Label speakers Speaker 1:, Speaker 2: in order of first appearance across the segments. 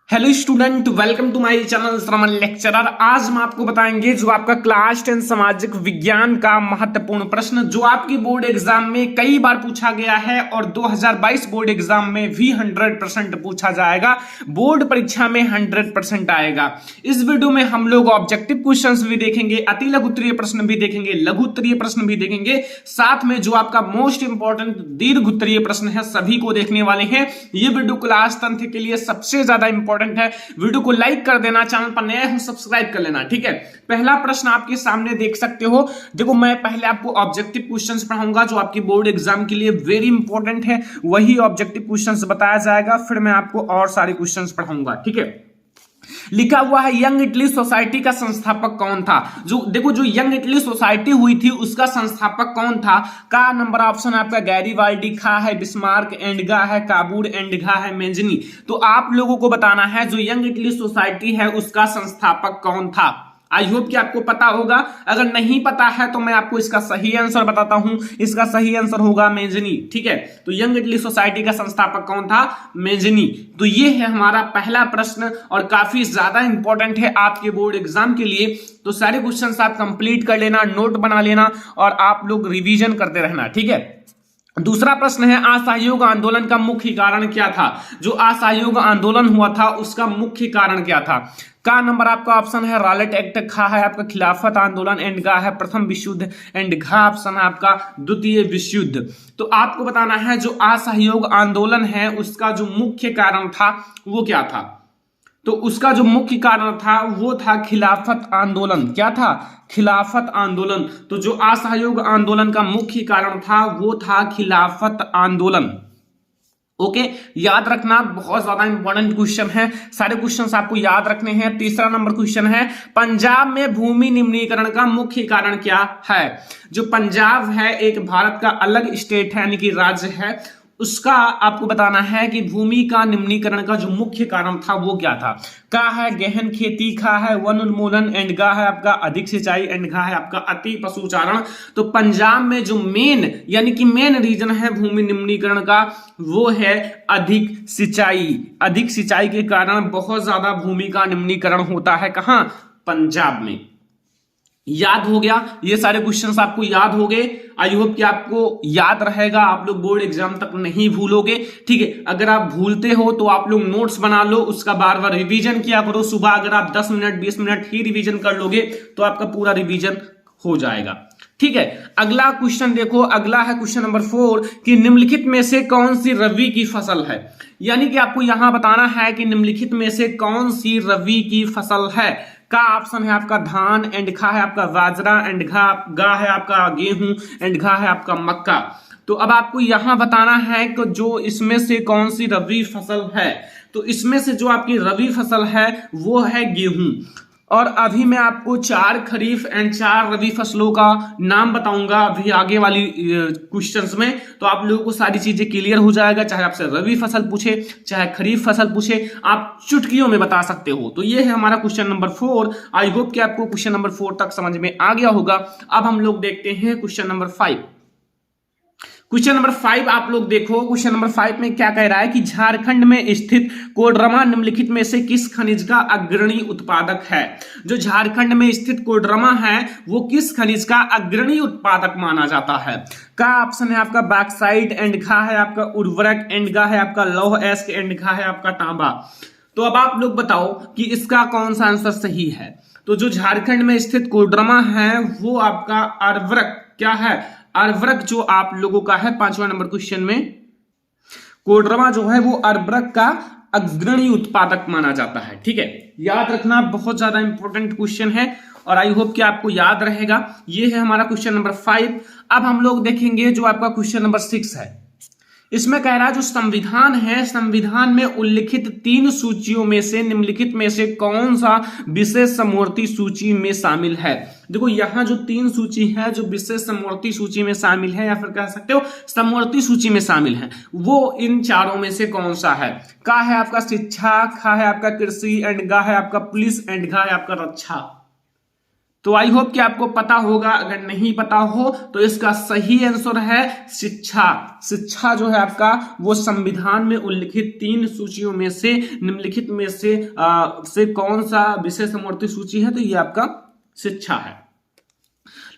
Speaker 1: Hello student, welcome to my channel Shraman lecturer. आज हम आपको बताएंगे जो आपका क्लास 10 सामाजिक विज्ञान का महत्वपूर्ण प्रश्न जो आपकी बोर्ड एग्जाम में कई बार पूछा गया है और 2022 बोर्ड एग्जाम में भी 100% पूछा जाएगा। बोर्ड परीक्षा में 100% आएगा। इस वीडियो में हम लोग ऑब्जेक्टिव क्वेश्चंस भी देखेंगे, अति लघु उत्तरीय प्रश्न भी देखेंगे, लघु उत्तरीय प्रश्न भी देखेंगे, साथ में जो आपका मोस्ट इंपॉर्टेंट दीर्घ उत्तरीय प्रश्न है सभी को देखने वाले हैं। ये वीडियो क्लास 10 के लिए सबसे ज्यादा इंपॉर्टेंट है। वीडियो को लाइक कर देना, चैनल पर नए हो सब्सक्राइब कर लेना, ठीक है। पहला प्रश्न आपके सामने देख सकते हो। देखो, मैं पहले आपको ऑब्जेक्टिव क्वेश्चंस पढ़ाऊंगा जो आपकी बोर्ड एग्जाम के लिए वेरी इंपॉर्टेंट है, वही ऑब्जेक्टिव क्वेश्चंस बताया जाएगा, फिर मैं आपको और सारे क्वेश्चंस पढ़ाऊंगा, ठीक है। लिखा हुआ है यंग इटली सोसाइटी का संस्थापक कौन था। जो देखो, जो यंग इटली सोसाइटी हुई थी उसका संस्थापक कौन था। का नंबर ऑप्शन आपका गैरीबाल्डी, खा है बिस्मार्क, एंड गा है काबूर, एंड घा है मेंजनी। तो आप लोगों को बताना है जो यंग इटली सोसाइटी है उसका संस्थापक कौन था। आई होप कि आपको पता होगा। अगर नहीं पता है तो मैं आपको इसका सही आंसर बताता हूं। इसका सही आंसर होगा मेंजनी, ठीक है। तो यंग इटली सोसाइटी का संस्थापक कौन था? मेंजनी। तो ये है हमारा पहला प्रश्न और काफी ज्यादा इंपॉर्टेंट है आपके बोर्ड एग्जाम के लिए। तो सारे क्वेश्चन आप कंप्लीट कर लेना, नोट बना लेना और आप लोग रिवीजन करते रहना, ठीक है। दूसरा प्रश्न है असहयोग आंदोलन का मुख्य कारण क्या था। जो असहयोग आंदोलन हुआ था उसका मुख्य कारण क्या था। का नंबर आपका ऑप्शन है रॉलेट एक्ट, खा है आपका खिलाफत आंदोलन, एंड गा है प्रथम विश्व युद्ध, एंड घा ऑप्शन है आपका द्वितीय विश्व युद्ध। तो आपको बताना है जो असहयोग आंदोलन है उसका जो मुख्य कारण था वो क्या था। तो उसका जो मुख्य कारण था वो था खिलाफत आंदोलन। क्या था? खिलाफत आंदोलन। तो जो असहयोग आंदोलन का मुख्य कारण था वो था खिलाफत आंदोलन। ओके, याद रखना, बहुत ज्यादा इंपॉर्टेंट क्वेश्चन है, सारे क्वेश्चंस आपको याद रखने हैं। तीसरा नंबर क्वेश्चन है पंजाब में भूमि निम्नीकरण का मुख्य कारण क्या है। जो पंजाब है एक भारत का अलग स्टेट है, यानी कि राज्य है, उसका आपको बताना है कि भूमि का निम्नीकरण का जो मुख्य कारण था वो क्या था। का है गहन खेती, खा है वन उन्मूलन, एंड गा है आपका अधिक सिंचाई, एंड घा है आपका अति पशुचारण। तो पंजाब में जो मेन यानी कि मेन रीजन है भूमि निम्नीकरण का वो है अधिक सिंचाई। अधिक सिंचाई के कारण बहुत ज्यादा भूमि का निम्नीकरण होता है। कहां? पंजाब में। याद हो गया, ये सारे क्वेश्चंस आपको याद हो गए। आई होप कि आपको याद रहेगा, आप लोग बोर्ड एग्जाम तक नहीं भूलोगे, ठीक है। अगर आप भूलते हो तो आप लोग नोट्स बना लो, उसका बार बार रिवीजन किया करो। सुबह अगर आप 10 मिनट 20 मिनट ही रिवीजन कर लोगे तो आपका पूरा रिवीजन हो जाएगा, ठीक है। अगला क्वेश्चन देखो, अगला है क्वेश्चन नंबर 4 कि निम्नलिखित में से कौन सी रबी की फसल है। यानी कि आपको यहां बताना है कि निम्नलिखित में से कौन सी रबी की फसल है। का ऑप्शन है आपका धान, एंड खा है आपका बाजरा, एंड गा है आपका गेहूं, एंड घा है आपका मक्का। तो अब आपको यहां बताना है कि जो इसमें से कौन सी रबी फसल है। तो इसमें से जो आपकी रबी फसल है वो है गेहूं। और अभी मैं आपको 4 खरीफ एंड 4 रबी फसलों का नाम बताऊंगा अभी आगे वाली क्वेश्चंस में। तो आप लोगों को सारी चीजें क्लियर हो जाएगा। चाहे आपसे रबी फसल पूछे चाहे खरीफ फसल पूछे, आप चुटकियों में बता सकते हो। तो ये है हमारा क्वेश्चन नंबर 4। आई होप कि आपको क्वेश्चन नंबर 4 तक समझ में आ गया होगा। अब हम लोग देखते हैं क्वेश्चन नंबर 5। क्वेश्चन नंबर 5 आप लोग देखो, क्वेश्चन नंबर 5 में क्या कह रहा है कि झारखंड में स्थित कोडरमा निम्नलिखित में से किस खनिज का अग्रणी उत्पादक है। जो झारखंड में स्थित कोडरमा है वो किस खनिज का अग्रणी उत्पादक माना जाता है। का ऑप्शन है आपका बैक्साइड, एंड खा है आपका उर्वरक, एंड गा है आपका लौह एस्क, एंड घा है आपका तांबा। तो अब आप लोग बताओ कि इसका कौन सा आंसर सही है। तो जो झारखंड में स्थित कोडरमा है वो आपका उर्वरक क्या है, उर्वरक जो आप लोगों का है 5वां नंबर क्वेश्चन में, कोडरमा जो है वो उर्वरक का अग्रणी उत्पादक माना जाता है, ठीक है। याद रखना, बहुत ज्यादा इंपॉर्टेंट क्वेश्चन है और आई होप कि आपको याद रहेगा। ये है हमारा क्वेश्चन नंबर 5। अब हम लोग देखेंगे जो आपका क्वेश्चन नंबर 6 है। इसमें कह रहा है जो संविधान है, संविधान में उल्लिखित 3 सूचियों में से निम्नलिखित में से कौन सा विशेष समवर्ती सूची में शामिल है। देखो, यहां जो 3 सूची है जो विशेष समवर्ती सूची में शामिल है या फिर कह सकते हो समवर्ती सूची में शामिल है, वो इन चारों में से कौन सा है। का है आपका शिक्षा, खा है आपका कृषि, एंड गा है आपका पुलिस, एंड घा है आपका रक्षा। तो आई होप कि आपको पता होगा, अगर नहीं पता हो तो इसका सही आंसर है शिक्षा। शिक्षा जो है आपका वो संविधान में उल्लिखित 3 सूचियों में से निम्नलिखित में से कौन सा विषय समवर्ती सूची है, तो ये आपका शिक्षा है।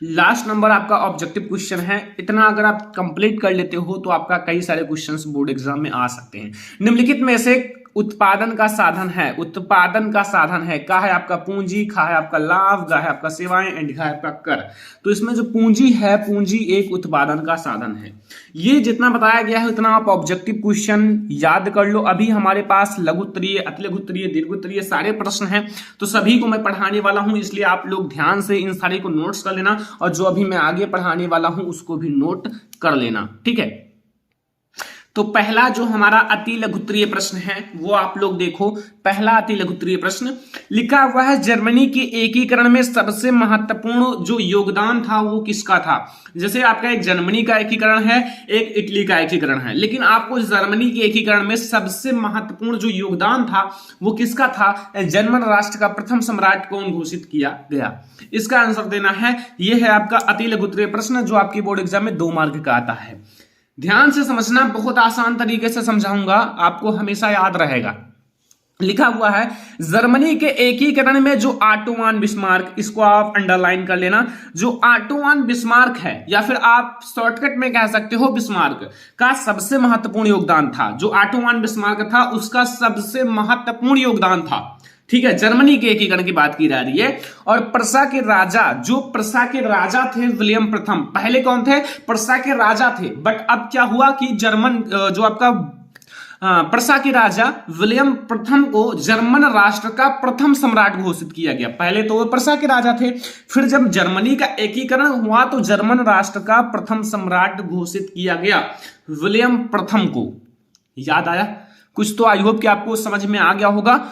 Speaker 1: लास्ट नंबर आपका ऑब्जेक्टिव क्वेश्चन है। इतना अगर आप कंप्लीट कर लेते हो तो आपका कई सारे क्वेश्चंस बोर्ड एग्जाम में आ सकते हैं। निम्नलिखित में से उत्पादन का साधन है, उत्पादन का साधन है, का है आपका पूंजी, खा है आपका लाभ, गा है आपका सेवाएं एंड घा है आपका कर। तो इसमें जो पूंजी है, पूंजी एक उत्पादन का साधन है। ये जितना बताया गया है उतना आप ऑब्जेक्टिव क्वेश्चन याद कर लो। अभी हमारे पास लघु उत्तरीय, अति लघु उत्तरीय, दीर्घ उत्तरीय सारे प्रश्न हैं, तो सभी को मैं पढ़ाने वाला हूं, इसलिए आप लोग ध्यान से इन सारे को नोट्स कर लेना, और जो अभी मैं आगे पढ़ाने वाला हूं उसको भी नोट कर लेना, ठीक है। तो पहला जो हमारा अति लघुत्तरीय प्रश्न है वो आप लोग देखो। पहला अति लघुत्तरीय प्रश्न लिखा हुआ है, जर्मनी के एकीकरण में सबसे महत्वपूर्ण जो योगदान था वो किसका था। जैसे आपका एक जर्मनी का एकीकरण है, एक इटली का एकीकरण है, लेकिन आपको जर्मनी के एकीकरण में सबसे महत्वपूर्ण जो योगदान था वो किसका था। जर्मन राष्ट्र का प्रथम सम्राट कौन घोषित किया गया, इसका आंसर देना है। यह है आपका अति लघुत्तरीय प्रश्न जो आपकी बोर्ड एग्जाम में 2 मार्क का आता है। ध्यान से समझना, बहुत आसान तरीके से समझाऊंगा, आपको हमेशा याद रहेगा। लिखा हुआ है, जर्मनी के एकीकरण में जो ऑटो वन बिस्मार्क, इसको आप अंडरलाइन कर लेना, जो ऑटो वन बिस्मार्क है या फिर आप शॉर्टकट में कह सकते हो बिस्मार्क का सबसे महत्वपूर्ण योगदान था। जो ऑटो वन बिस्मार्क था उसका सबसे महत्वपूर्ण योगदान था, ठीक है। जर्मनी के एकीकरण की बात की जा रही है। और प्रसा के राजा, जो प्रसा के राजा थे विलियम प्रथम, पहले कौन थे, प्रसा के राजा थे, बट अब क्या हुआ कि जर्मन जो आपका प्रसा के राजा विलियम प्रथम को जर्मन राष्ट्र का प्रथम सम्राट घोषित किया गया। पहले तो वो प्रसा के राजा थे, फिर जब जर्मनी का एकीकरण हुआ तो जर्मन राष्ट्र का प्रथम सम्राट घोषित किया गया विलियम प्रथम को। याद आया कुछ तो? आई होप कि आपको समझ में आ गया होगा।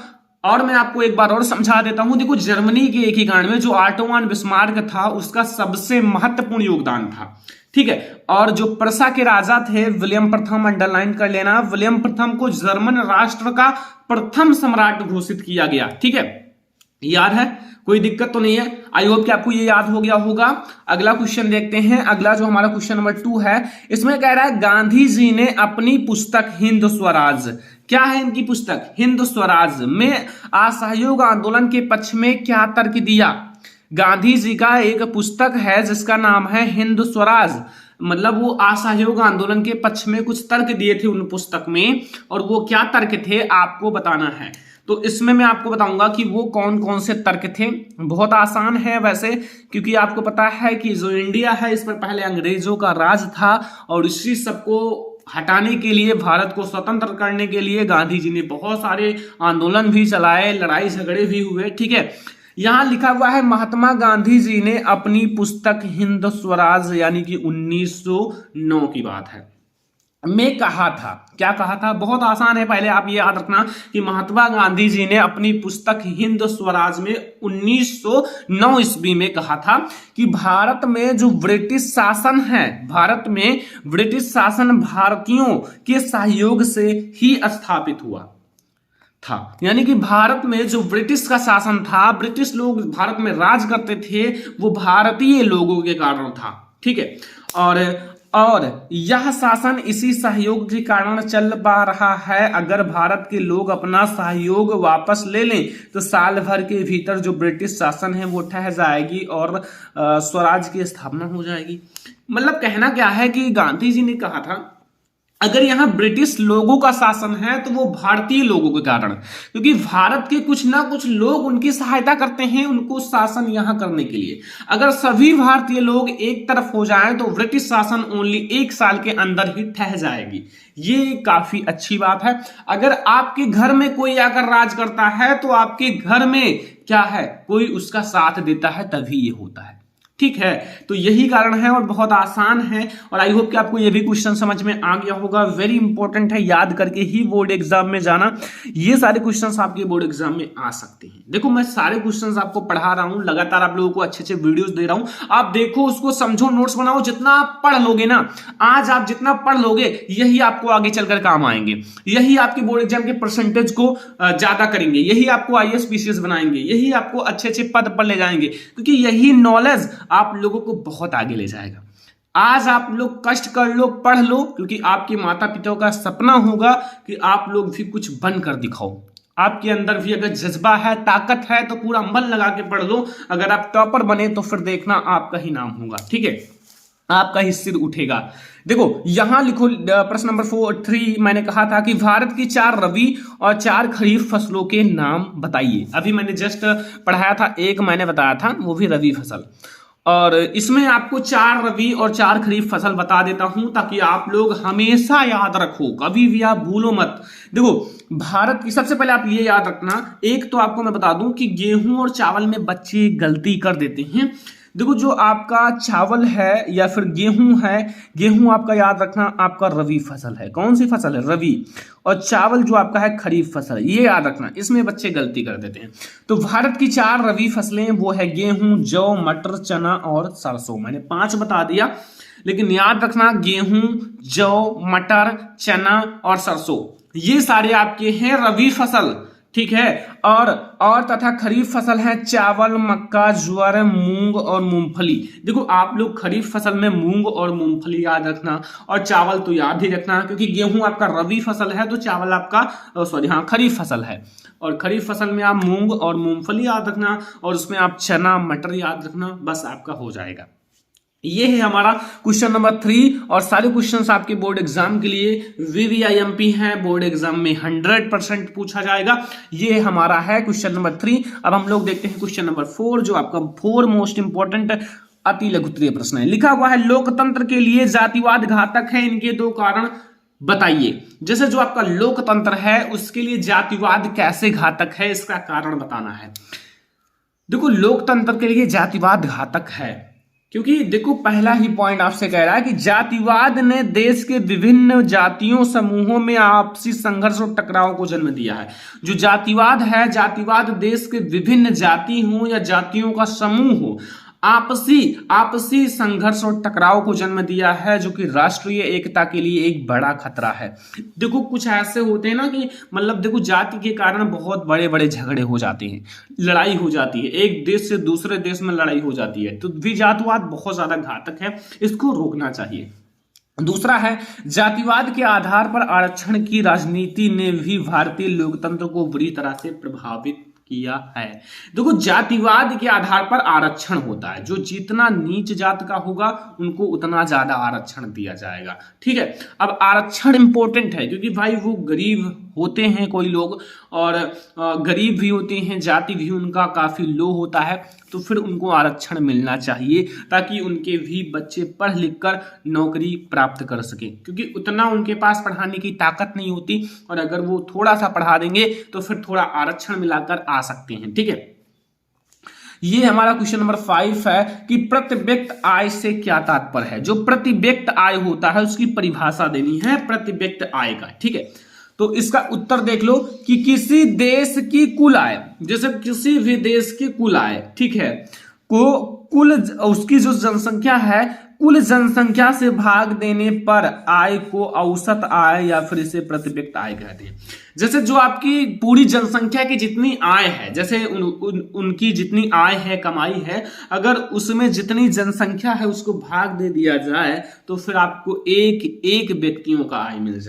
Speaker 1: और मैं आपको एक बार और समझा देता हूं। देखो, जर्मनी के एकीकरण में जो ऑटो वन बिस्मार्क था उसका सबसे महत्वपूर्ण योगदान था, ठीक है। और जो प्रसा के राजा थे विलियम प्रथम, अंडरलाइन कर लेना, विलियम प्रथम को जर्मन राष्ट्र का प्रथम सम्राट घोषित किया गया, ठीक है। याद है, कोई दिक्कत तो नहीं है? आई होप कि आपको ये याद हो गया होगा। अगला क्वेश्चन देखते हैं। अगला जो हमारा क्वेश्चन नंबर 2 है, इसमें कह रहा है गांधी जी ने अपनी पुस्तक हिंद स्वराज, क्या है इनकी पुस्तक, हिंद स्वराज में असहयोग आंदोलन के पक्ष में क्या तर्क दिया। गांधी जी का एक पुस्तक है जिसका नाम है हिंद स्वराज, मतलब वो असहयोग आंदोलन के पक्ष में कुछ तर्क दिए थे उन पुस्तक में, और वो क्या तर्क थे आपको बताना है। तो इसमें मैं आपको बताऊंगा कि वो कौन कौन से तर्क थे। बहुत आसान है वैसे, क्योंकि आपको पता है कि जो इंडिया है इस पर पहले अंग्रेजों का राज था, और इसी सबको हटाने के लिए, भारत को स्वतंत्र करने के लिए गांधी जी ने बहुत सारे आंदोलन भी चलाए, लड़ाई झगड़े भी हुए, ठीक है। यहां लिखा हुआ है, महात्मा गांधी जी ने अपनी पुस्तक हिंद स्वराज यानी कि 1909 की बात है में कहा था। क्या कहा था? बहुत आसान है, पहले आप ये याद रखना कि महात्मा गांधी जी ने अपनी पुस्तक हिंद स्वराज में 1909 ईस्वी में कहा था कि भारत में जो ब्रिटिश शासन है, भारत में ब्रिटिश शासन भारतीयों के सहयोग से ही स्थापित हुआ था। यानी कि भारत में जो ब्रिटिश का शासन था, ब्रिटिश लोग भारत में राज करते थे, वो भारतीय लोगों के कारण था, ठीक है। और यह शासन इसी सहयोग के कारण चल पा रहा है। अगर भारत के लोग अपना सहयोग वापस ले लें तो साल भर के भीतर जो ब्रिटिश शासन है वो ठह जाएगी और स्वराज की स्थापना हो जाएगी। मतलब कहना क्या है कि गांधी जी ने कहा था अगर यहां ब्रिटिश लोगों का शासन है तो वो भारतीय लोगों के कारण, क्योंकि भारत के कुछ ना कुछ लोग उनकी सहायता करते हैं उनको शासन यहां करने के लिए। अगर सभी भारतीय लोग एक तरफ हो जाएं तो ब्रिटिश शासन ओनली 1 साल के अंदर ही ठह जाएगी। ये काफी अच्छी बात है। अगर आपके घर में कोई आकर राज करता है तो आपके घर में क्या है, कोई उसका साथ देता है, तभी ये होता है, ठीक है, तो यही कारण है और बहुत आसान है और आई होप कि आपको ये भी क्वेश्चन समझ में आ गया होगा। वेरी इंपॉर्टेंट है, याद करके ही बोर्ड एग्जाम में जाना। ये सारे क्वेश्चंस आपके बोर्ड एग्जाम में आ सकते हैं। देखो मैं सारे क्वेश्चंस आपको पढ़ा रहा हूं, लगातार आप लोगों को अच्छे अच्छे वीडियोस दे रहा हूं, आप देखो उसको समझो, नोट्स बनाओ। जितना आप पढ़ लोगे ना, आज आप जितना पढ़ लोगे यही आपको आगे चलकर काम आएंगे, यही आपके बोर्ड एग्जाम के परसेंटेज को ज्यादा करेंगे, यही आपको आईएएस पीसीएस बनाएंगे, यही आपको अच्छे अच्छे पद पर ले जाएंगे, क्योंकि यही नॉलेज आप लोगों को बहुत आगे ले जाएगा। आज आप लोग कष्ट कर लो, पढ़ लो, क्योंकि आपके माता पिता का सपना होगा कि आप लोग भी कुछ बनकर दिखाओ। आपके अंदर भी अगर जज्बा है, ताकत है, तो पूरा मन लगा के पढ़ लो। अगर आप टॉपर बने तो फिर देखना आपका ही नाम होगा, ठीक है, आपका ही सिर उठेगा। देखो यहां लिखो प्रश्न नंबर 3, मैंने कहा था कि भारत की 4 रबी और 4 खरीफ फसलों के नाम बताइए। अभी मैंने जस्ट पढ़ाया था, एक मैंने बताया था, वो भी रबी फसल, और इसमें आपको 4 रबी और 4 खरीफ फसल बता देता हूं ताकि आप लोग हमेशा याद रखो, कभी भी आप भूलो मत। देखो भारत की, सबसे पहले आप ये याद रखना, एक तो आपको मैं बता दूं कि गेहूं और चावल में बच्चे गलती कर देते हैं। देखो जो आपका चावल है या फिर गेहूं है, गेहूं आपका याद रखना आपका रबी फसल है। कौन सी फसल है? रबी। और चावल जो आपका है खरीफ फसल है, ये याद रखना, इसमें बच्चे गलती कर देते हैं। तो भारत की 4 रबी फसलें वो है गेहूं, जौ, मटर, चना और सरसों। मैंने 5 बता दिया, लेकिन याद रखना गेहूं, जौ, मटर, चना और सरसों ये सारे आपके हैं रबी फसल, ठीक है। और तथा खरीफ फसल है चावल, मक्का, ज्वार, मूंग और मूंगफली। देखो आप लोग खरीफ फसल में मूंग और मूंगफली याद रखना, और चावल तो याद ही रखना, क्योंकि गेहूं आपका रबी फसल है तो चावल आपका खरीफ फसल है, और खरीफ फसल में आप मूंग और मूंगफली याद रखना, और उसमें आप चना, मटर याद रखना, बस आपका हो जाएगा। ये है हमारा क्वेश्चन नंबर 3, और सारे क्वेश्चंस आपके बोर्ड एग्जाम के लिए वीवीआईएमपी हैं, बोर्ड एग्जाम में 100% पूछा जाएगा। ये हमारा है क्वेश्चन नंबर 3। अब हम लोग देखते हैं क्वेश्चन नंबर 4, जो आपका 4 मोस्ट इंपॉर्टेंट अति लघुत्तरीय प्रश्न है। लिखा हुआ है लोकतंत्र के लिए जातिवाद घातक है, इनके 2 कारण बताइए। जैसे जो आपका लोकतंत्र है उसके लिए जातिवाद कैसे घातक है, इसका कारण बताना है। देखो लोकतंत्र के लिए जातिवाद घातक है क्योंकि देखो पहला ही पॉइंट आपसे कह रहा है कि जातिवाद ने देश के विभिन्न जातियों समूहों में आपसी संघर्ष और टकराव को जन्म दिया है। जो जातिवाद है, जातिवाद देश के विभिन्न जाति हो या जातियों का समूह हो, आपसी संघर्ष और टकराव को जन्म दिया है, जो कि राष्ट्रीय एकता के लिए एक बड़ा खतरा है। देखो कुछ ऐसे होते हैं ना कि मतलब देखो जाति के कारण बहुत बड़े बड़े झगड़े हो जाते हैं, लड़ाई हो जाती है, एक देश से दूसरे देश में लड़ाई हो जाती है, तो जातिवाद बहुत ज्यादा घातक है, इसको रोकना चाहिए। दूसरा है जातिवाद के आधार पर आरक्षण की राजनीति ने भी भारतीय लोकतंत्र को बुरी तरह से प्रभावित किया है। देखो जातिवाद के आधार पर आरक्षण होता है, जो जितना नीच जात का होगा उनको उतना ज्यादा आरक्षण दिया जाएगा, ठीक है। अब आरक्षण इंपॉर्टेंट है क्योंकि भाई वो गरीब होते हैं कोई लोग, और गरीब भी होते हैं, जाति भी उनका काफी लो होता है, तो फिर उनको आरक्षण मिलना चाहिए ताकि उनके भी बच्चे पढ़ लिख कर नौकरी प्राप्त कर सके, क्योंकि उतना उनके पास पढ़ाने की ताकत नहीं होती, और अगर वो थोड़ा सा पढ़ा देंगे तो फिर थोड़ा आरक्षण मिलाकर आ सकते हैं, ठीक है। ये हमारा क्वेश्चन नंबर 5 है कि प्रति व्यक्ति आय से क्या तात्पर्य है। जो प्रति व्यक्ति आय होता है उसकी परिभाषा देनी है प्रति व्यक्ति आय का, ठीक है। तो इसका उत्तर देख लो कि किसी देश की कुल आय, जैसे किसी भी देश की कुल आय, ठीक है, को कुल उसकी जो जनसंख्या है, कुल जनसंख्या से भाग देने पर आय को औसत आय या फिर इसे प्रति व्यक्ति आय कहते हैं। जैसे जो आपकी पूरी जनसंख्या की जितनी आय है, जैसे उनकी जितनी आय है, कमाई है, अगर उसमें जितनी जनसंख्या है उसको भाग दे दिया जाए तो फिर आपको एक व्यक्तियों का आय मिल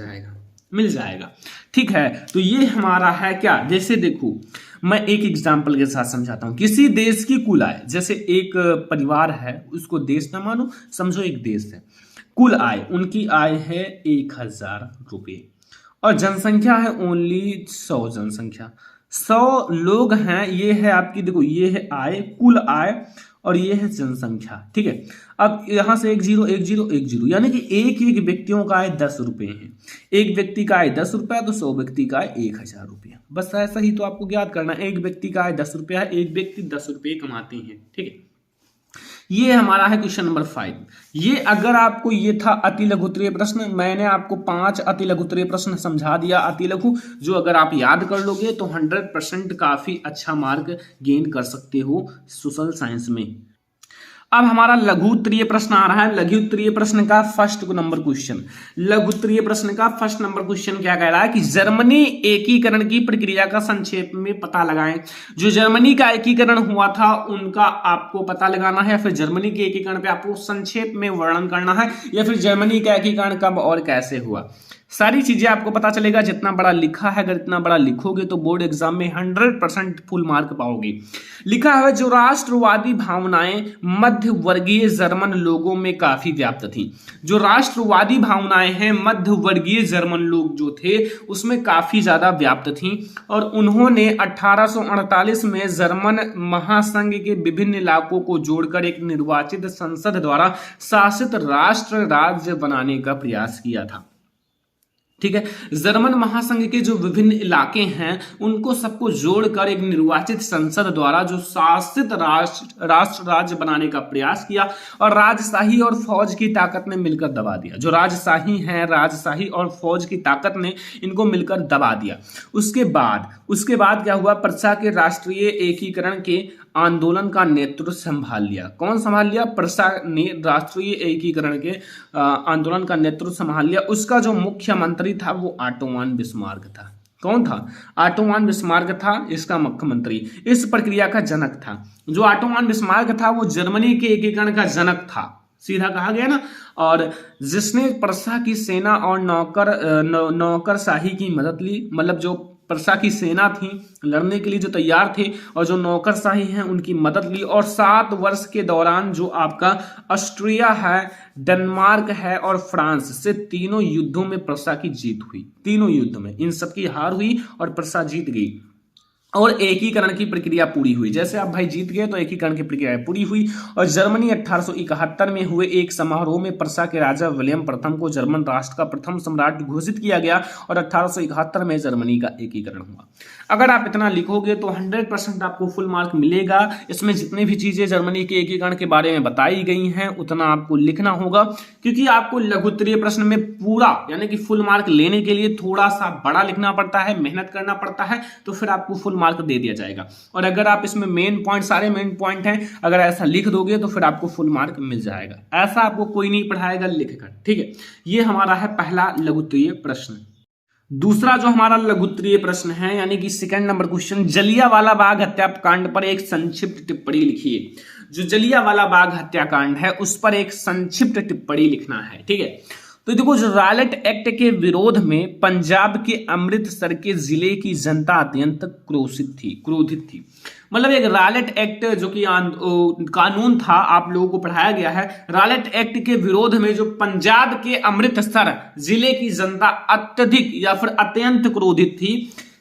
Speaker 1: जाएगा, ठीक है। तो ये हमारा है क्या, जैसे देखो मैं एक एग्जांपल के साथ समझाता हूं। किसी देश की कुल आय, जैसे एक परिवार है, उसको देश ना मानो, समझो एक देश है, कुल आय उनकी आय है 1000 रुपये, और जनसंख्या है ओनली 100 जनसंख्या, 100 लोग हैं, ये है आपकी, देखो ये है आय, कुल आय, और ये है जनसंख्या, ठीक है। अब यहां से 1 0 1 0 1 0, यानी कि एक व्यक्तियों का आय 10 रुपए है, एक व्यक्ति का आय 10 रुपया, तो 100 व्यक्ति का आय 1000 रुपया। बस ऐसा ही तो आपको याद करना, एक व्यक्ति का आय 10 रुपया है, एक व्यक्ति 10 रुपये कमाते हैं, ठीक है। ये हमारा है क्वेश्चन नंबर 5। ये अगर आपको ये था अति लघु उत्तरीय प्रश्न, मैंने आपको 5 अति लघु उत्तरीय प्रश्न समझा दिया अति लघु, जो अगर आप याद कर लोगे तो 100% काफी अच्छा मार्क गेन कर सकते हो सोशल साइंस में। अब हमारा लघु उत्तरीय प्रश्न आ रहा है। लघु उत्तरीय प्रश्न का फर्स्ट नंबर क्वेश्चन, लघु उत्तरीय प्रश्न का फर्स्ट नंबर क्वेश्चन क्या कह रहा है कि जर्मनी एकीकरण की प्रक्रिया का संक्षेप में पता लगाएं। जो जर्मनी का एकीकरण हुआ था उनका आपको पता लगाना है, या फिर जर्मनी के एकीकरण पे आपको संक्षेप में वर्णन करना है, या फिर जर्मनी का एकीकरण कब और कैसे हुआ। सारी चीजें आपको पता चलेगा। जितना बड़ा लिखा है, अगर इतना बड़ा लिखोगे तो बोर्ड एग्जाम में 100% फुल मार्क पाओगे। लिखा है जो राष्ट्रवादी भावनाएं मध्य वर्गीय जर्मन लोगों में काफी व्याप्त थी। जो राष्ट्रवादी भावनाएं हैं मध्य वर्गीय जर्मन लोग जो थे उसमें काफी ज्यादा व्याप्त थी, और उन्होंने 1848 में जर्मन महासंघ के विभिन्न इलाकों को जोड़कर एक निर्वाचित संसद द्वारा शासित राष्ट्र राज्य बनाने का प्रयास किया था। ठीक है, जर्मन महासंघ के जो विभिन्न इलाके हैं उनको सबको जोड़कर एक निर्वाचित संसद द्वारा जो शासित राष्ट्र राज्य बनाने का प्रयास किया, और राजशाही और फौज की ताकत ने मिलकर दबा दिया। जो राजशाही हैं, राजशाही और फौज की ताकत ने इनको मिलकर दबा दिया। उसके बाद क्या हुआ, प्रशा के राष्ट्रीय एकीकरण के आंदोलन का नेतृत्व संभाल लिया। कौन संभाल लिया? प्रशा ने राष्ट्रीय एकीकरण के आंदोलन का नेतृत्व संभाल लिया। उसका जो मुख्यमंत्री था वो ऑटो वन बिस्मार्क था। कौन था? ऑटो वन बिस्मार्क था इसका मुख्यमंत्री। इस प्रक्रिया का जनक था। जो ऑटो वन बिस्मार्क था वो जर्मनी के एकीकरण का जनक था, सीधा कहा गया ना। और जिसने प्रशा की सेना और नौकरशाही की मदद ली, मतलब जो प्रशा की सेना थी लड़ने के लिए जो तैयार थे, और जो नौकरशाही हैं उनकी मदद ली। और 7 वर्ष के दौरान जो आपका ऑस्ट्रिया है, डेनमार्क है और फ्रांस से तीनों युद्धों में प्रशा की जीत हुई। तीनों युद्ध में इन सबकी हार हुई और प्रशा जीत गई, और एकीकरण की प्रक्रिया पूरी हुई। जैसे आप भाई जीत गए तो एकीकरण की प्रक्रिया पूरी हुई। और जर्मनी 1871 में हुए एक समारोह में प्रशा के राजा विलियम प्रथम को जर्मन राष्ट्र का प्रथम सम्राट घोषित किया गया, और 1871 में जर्मनी का एकीकरण हुआ। अगर आप इतना लिखोगे तो 100% आपको फुल मार्क मिलेगा। इसमें जितनी भी चीजें जर्मनी के एकीकरण के बारे में बताई गई हैं उतना आपको लिखना होगा, क्योंकि आपको लघु उत्तरीय प्रश्न में पूरा यानी कि फुल मार्क लेने के लिए थोड़ा सा बड़ा लिखना पड़ता है, मेहनत करना पड़ता है, तो फिर आपको फुल मार्क दे दिया जाएगा। और अगर आप इसमें सारे मेन पॉइंट हैं, अगर ऐसा लिख दोगे तो फिर आपको फुल मार्क मिल जाएगा। ऐसा आपको कोई नहीं पढ़ाएगा लिखकर। ठीक है, ये हमारा है पहला लघु उत्तरीय प्रश्न। दूसरा जो हमारा लघु उत्तरीय प्रश्न है यानी कि second number question, Jallianwala Bagh हत्याकांड पर एक संक्षिप्त टिप्पणी लिखिए। जो जलियांवाला बाग हत्याकांड है उस पर एक संक्षिप्त टिप्पणी लिखना है। ठीक है, तो देखो, जो रॉयलेट एक्ट के विरोध में पंजाब के अमृतसर के जिले की जनता अत्यंत क्रोधित थी। मतलब एक रॉयलेट एक्ट जो कि कानून था, आप लोगों को पढ़ाया गया है। रॉयलेट एक्ट के विरोध में जो पंजाब के अमृतसर जिले की जनता अत्यधिक या फिर अत्यंत क्रोधित थी।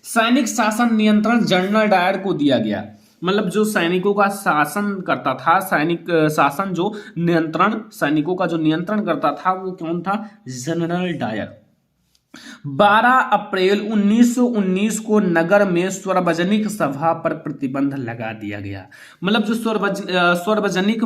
Speaker 1: सैनिक शासन नियंत्रण जनरल डायर को दिया गया। मतलब जो सैनिकों का शासन करता था, सैनिक शासन जो नियंत्रण, सैनिकों का जो नियंत्रण करता था वो कौन था? General Dyer. 12 अप्रैल 1919 को नगर में सार्वजनिक सभा पर प्रतिबंध लगा दिया गया। मतलब जो सार्वजनिक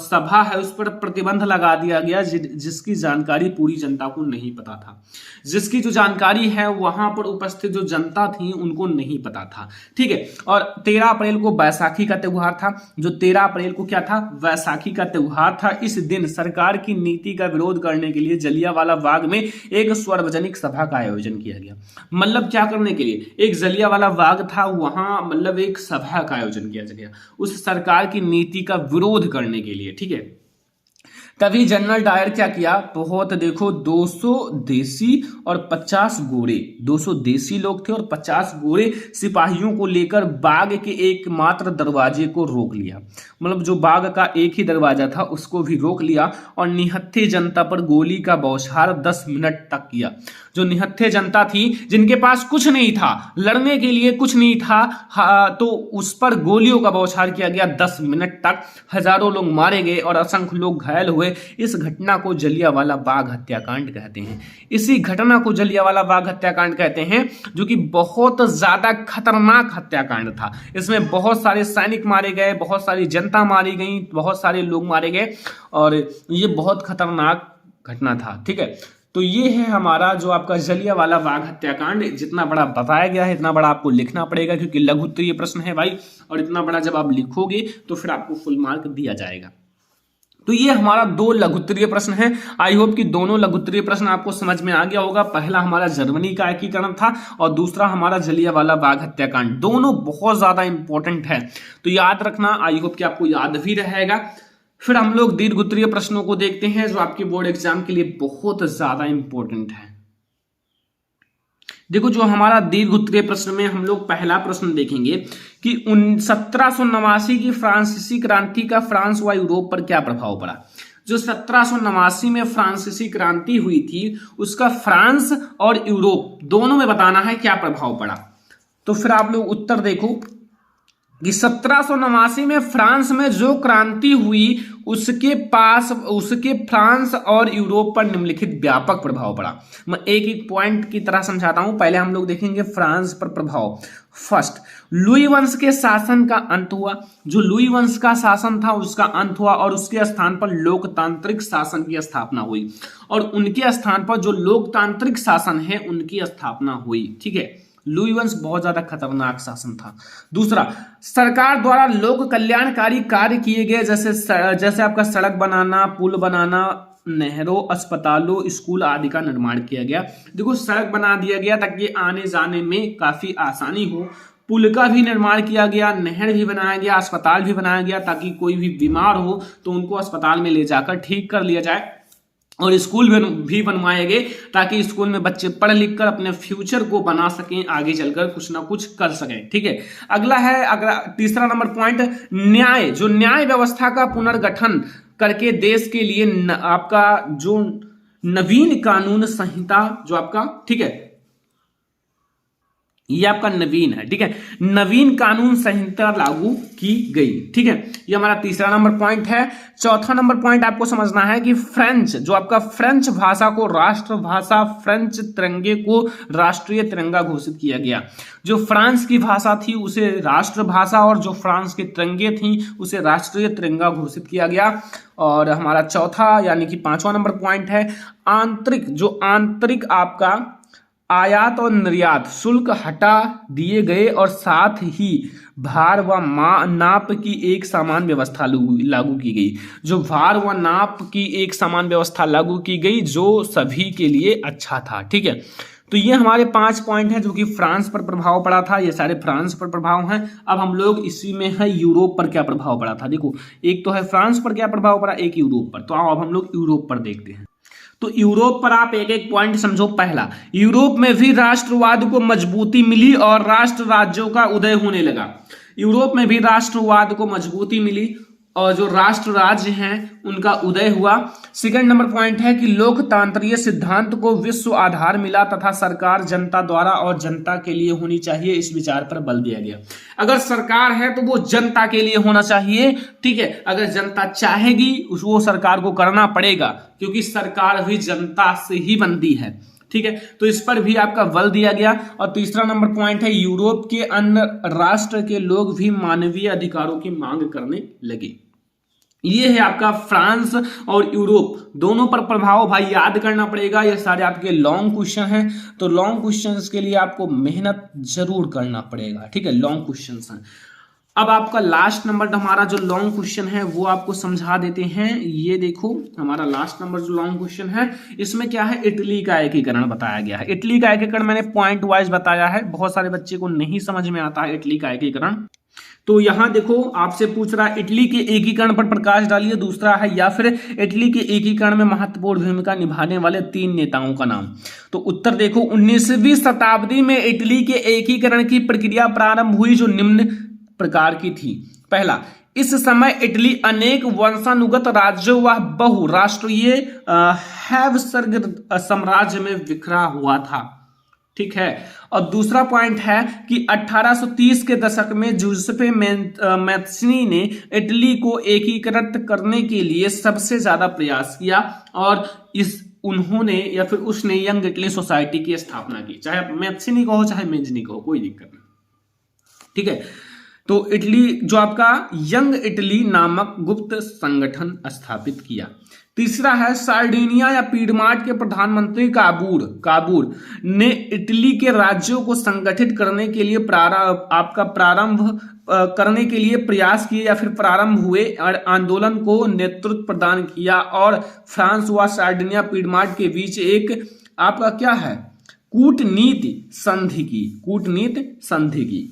Speaker 1: सभा है उस पर प्रतिबंध लगा दिया गया, जिसकी जानकारी पूरी जनता को नहीं पता था। जिसकी जो जानकारी है वहां पर उपस्थित जो जनता थी उनको नहीं पता था। ठीक है, और 13 अप्रैल को बैसाखी का त्योहार था। जो 13 अप्रैल को क्या था? बैसाखी का त्योहार था। इस दिन सरकार की नीति का विरोध करने के लिए जलियांवाला बाग में एक सार्वजनिक सभा का आयोजन किया गया। मतलब क्या करने के लिए? एक जलियांवाला बाग था, वहां मतलब एक सभा का आयोजन किया गया उस सरकार की नीति का विरोध करने के लिए। ठीक है, तभी जनरल डायर क्या किया? बहुत देखो, 200 देसी और 50 गोरे, 200 देसी लोग थे और 50 गोरे सिपाहियों को लेकर बाग के एकमात्र दरवाजे को रोक लिया। मतलब जो बाग का एक ही दरवाजा था उसको भी रोक लिया और निहत्थे जनता पर गोली का बौछार 10 मिनट तक किया। जो निहत्थे जनता थी, जिनके पास कुछ नहीं था, लड़ने के लिए कुछ नहीं था, तो उस पर गोलियों का बौछार किया गया। 10 मिनट तक हजारों लोग मारे गए और असंख्य लोग घायल हुए। इस घटना को जलियांवाला बाग हत्याकांड कहते हैं। इसी घटना को जलियांवाला बाग हत्याकांड कहते हैं, जो कि बहुत ज्यादा खतरनाक हत्याकांड था। इसमें बहुत सारे सैनिक मारे गए, बहुत सारी जनता मारी गई, बहुत सारे लोग मारे गए और ये बहुत खतरनाक घटना था। ठीक है, तो ये है हमारा जो आपका जलियांवाला बाग हत्याकांड। जितना बड़ा बताया गया है इतना बड़ा आपको लिखना पड़ेगा, क्योंकि लघु उत्तरीय प्रश्न है भाई, और इतना बड़ा जब आप लिखोगे तो फिर आपको फुल मार्क दिया जाएगा। तो ये हमारा 2 लघु उत्तरीय प्रश्न है। आई होप कि दोनों लघु उत्तरीय प्रश्न आपको समझ में आ गया होगा। पहला हमारा जर्मनी का एकीकरण था और दूसरा हमारा जलियांवाला बाग हत्याकांड। दोनों बहुत ज्यादा इंपॉर्टेंट है, तो याद रखना। आई होप कि आपको याद भी रहेगा। फिर हम लोग दीर्घ उत्तरीय प्रश्नों को देखते हैं, जो आपके बोर्ड एग्जाम के लिए बहुत ज्यादा इंपॉर्टेंट है। देखो, जो हमारा दीर्घ उत्तरीय प्रश्न में हम लोग पहला प्रश्न देखेंगे कि 1789 की फ्रांसीसी क्रांति का फ्रांस व यूरोप पर क्या प्रभाव पड़ा। जो 1789 में फ्रांसीसी क्रांति हुई थी, उसका फ्रांस और यूरोप दोनों में बताना है क्या प्रभाव पड़ा। तो फिर आप लोग उत्तर देखो कि 1789 में फ्रांस में जो क्रांति हुई, उसके फ्रांस और यूरोप पर निम्नलिखित व्यापक प्रभाव पड़ा। मैं एक एक पॉइंट की तरह समझाता हूं। पहले हम लोग देखेंगे फ्रांस पर प्रभाव। फर्स्ट, लुई वंश के शासन का अंत हुआ। जो लुई वंश का शासन था उसका अंत हुआ और उसके स्थान पर लोकतांत्रिक शासन की स्थापना हुई, और उनके स्थान पर जो लोकतांत्रिक शासन है उनकी स्थापना हुई। ठीक है, लुई वंश बहुत ज्यादा खतरनाक शासन था। दूसरा, सरकार द्वारा लोक कल्याणकारी कार्य किए गए, जैसे आपका सड़क बनाना, पुल बनाना, नहरों, अस्पतालों, स्कूल आदि का निर्माण किया गया। देखो, सड़क बना दिया गया ताकि आने जाने में काफी आसानी हो, पुल का भी निर्माण किया गया, नहर भी बनाया गया, अस्पताल भी बनाया गया ताकि कोई भी बीमार हो तो उनको अस्पताल में ले जाकर ठीक कर लिया जाए, और स्कूल भी बनवाए गए ताकि स्कूल में बच्चे पढ़ लिख कर अपने फ्यूचर को बना सकें, आगे चलकर कुछ ना कुछ कर सकें। ठीक है, अगला तीसरा नंबर पॉइंट, न्याय। जो न्याय व्यवस्था का पुनर्गठन करके देश के लिए आपका जो नवीन कानून संहिता जो आपका, ठीक है, ये आपका नवीन है। ठीक है, नवीन कानून संहिता लागू की गई। ठीक है, ये हमारा तीसरा नंबर पॉइंट है। चौथा नंबर पॉइंट आपको समझना है कि फ्रेंच, जो आपका फ्रेंच भाषा को राष्ट्रभाषा, फ्रेंच तिरंगे को राष्ट्रीय तिरंगा घोषित किया गया। जो फ्रांस की भाषा थी उसे राष्ट्रभाषा और जो फ्रांस के तिरंगे थी उसे राष्ट्रीय तिरंगा घोषित किया गया। और हमारा चौथा यानी कि 5वां नंबर पॉइंट है आंतरिक आपका आयात और निर्यात शुल्क हटा दिए गए और साथ ही भार व नाप की एक समान व्यवस्था लागू की गई। जो भार व नाप की एक समान व्यवस्था लागू की गई जो सभी के लिए अच्छा था। ठीक है, तो ये हमारे 5 पॉइंट हैं जो कि फ्रांस पर प्रभाव पड़ा था। ये सारे फ्रांस पर प्रभाव हैं। अब हम लोग इसी में है यूरोप पर क्या प्रभाव पड़ा था। देखो, एक तो है फ्रांस पर क्या प्रभाव पड़ा, एक यूरोप पर। तो अब हम लोग यूरोप पर देखते हैं। तो यूरोप पर आप एक एक पॉइंट समझो। पहला, यूरोप में भी राष्ट्रवाद को मजबूती मिली और राष्ट्र राज्यों का उदय होने लगा। यूरोप में भी राष्ट्रवाद को मजबूती मिली और जो राष्ट्र राज्य हैं उनका उदय हुआ। सेकंड नंबर पॉइंट है कि लोकतांत्रिक सिद्धांत को विश्व आधार मिला तथा सरकार जनता द्वारा और जनता के लिए होनी चाहिए, इस विचार पर बल दिया गया। अगर सरकार है तो वो जनता के लिए होना चाहिए। ठीक है, अगर जनता चाहेगी वो सरकार को करना पड़ेगा, क्योंकि सरकार भी जनता से ही बनती है। ठीक है, तो इस पर भी आपका बल दिया गया। और तीसरा नंबर पॉइंट है यूरोप के अन्य राष्ट्र के लोग भी मानवीय अधिकारों की मांग करने लगे। ये है आपका फ्रांस और यूरोप दोनों पर प्रभाव भाई याद करना पड़ेगा। ये सारे आपके लॉन्ग क्वेश्चन हैं, तो लॉन्ग क्वेश्चंस के लिए आपको मेहनत जरूर करना पड़ेगा। ठीक है, लॉन्ग क्वेश्चंस हैं। अब आपका लास्ट नंबर हमारा जो लॉन्ग क्वेश्चन है वो आपको समझा देते हैं। ये देखो, हमारा लास्ट नंबर जो लॉन्ग क्वेश्चन है इसमें क्या है, इटली का एकीकरण बताया गया है। इटली का एकीकरण मैंने पॉइंट वाइज बताया है, बहुत सारे बच्चे को नहीं समझ में आता है इटली का एकीकरण। तो यहां देखो, आपसे पूछ रहा है इटली के एकीकरण पर प्रकाश डालिए। दूसरा है या फिर इटली के एकीकरण में महत्वपूर्ण भूमिका निभाने वाले 3 नेताओं का नाम। तो उत्तर देखो, 19वीं शताब्दी में इटली के एकीकरण की प्रक्रिया प्रारंभ हुई जो निम्न प्रकार की थी। पहला, इस समय इटली अनेक वंशानुगत राज्यों व बहुराष्ट्रीय हैबसबर्ग साम्राज्य में बिखरा हुआ था। ठीक है। और दूसरा पॉइंट है कि 1830 के दशक में जूसेपे मैत्सिनी ने इटली को एकीकृत करने के लिए सबसे ज्यादा प्रयास किया और उन्होंने या फिर उसने यंग इटली सोसाइटी की स्थापना की। चाहे आप मैत्सिनी को हो चाहे मेजनी को हो, कोई दिक्कत नहीं। ठीक है। तो इटली जो आपका यंग इटली नामक गुप्त संगठन स्थापित किया। तीसरा है सार्डिनिया या पीडमार्ट के प्रधानमंत्री काबूर ने इटली के राज्यों को संगठित करने के लिए प्रारंभ करने के लिए प्रयास किए या फिर प्रारंभ हुए और आंदोलन को नेतृत्व प्रदान किया और फ्रांस व सार्डिनिया पीडमार्ट के बीच एक आपका क्या है कूटनीति संधि की।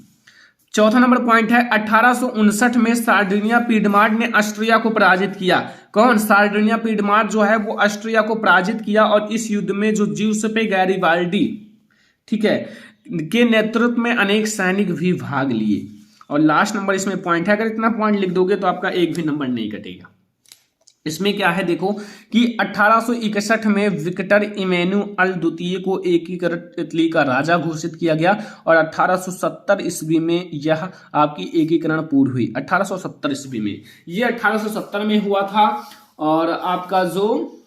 Speaker 1: चौथा नंबर पॉइंट है 1859 में सार्डिनिया पीडमार्ट ने ऑस्ट्रिया को पराजित किया। कौन? सार्डिनिया पीडमार्ट जो है वो ऑस्ट्रिया को पराजित किया और इस युद्ध में जो ज्यूसेप्पे गैरिबाल्डी, ठीक है, के नेतृत्व में अनेक सैनिक भी भाग लिए। और लास्ट नंबर इसमें पॉइंट है, अगर इतना पॉइंट लिख दोगे तो आपका एक भी नंबर नहीं कटेगा। इसमें क्या है देखो कि 1861 में विक्टर इमैनुअल द्वितीय को एकीकृत इटली का राजा घोषित किया गया और 1870 ईस्वी में यह आपकी एकीकरण पूर्ण हुई। 1870 ईस्वी में, ये 1870 में हुआ था। और आपका जो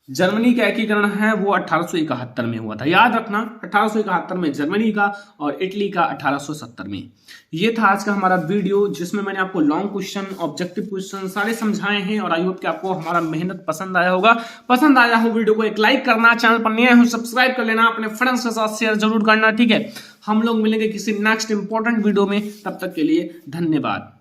Speaker 1: जर्मनी का एकीकरण है वो 1871 में हुआ था। याद रखना, 1871 में जर्मनी का और इटली का 1870 में। ये था आज का हमारा वीडियो जिसमें मैंने आपको लॉन्ग क्वेश्चन, ऑब्जेक्टिव क्वेश्चन सारे समझाए हैं और आई होप कि आपको हमारा मेहनत पसंद आया होगा। पसंद आया हो वीडियो को एक लाइक करना, चैनल पर नए हो सब्सक्राइब कर लेना, अपने फ्रेंड्स के साथ शेयर जरूर करना। ठीक है, हम लोग मिलेंगे किसी नेक्स्ट इंपॉर्टेंट वीडियो में, तब तक के लिए धन्यवाद।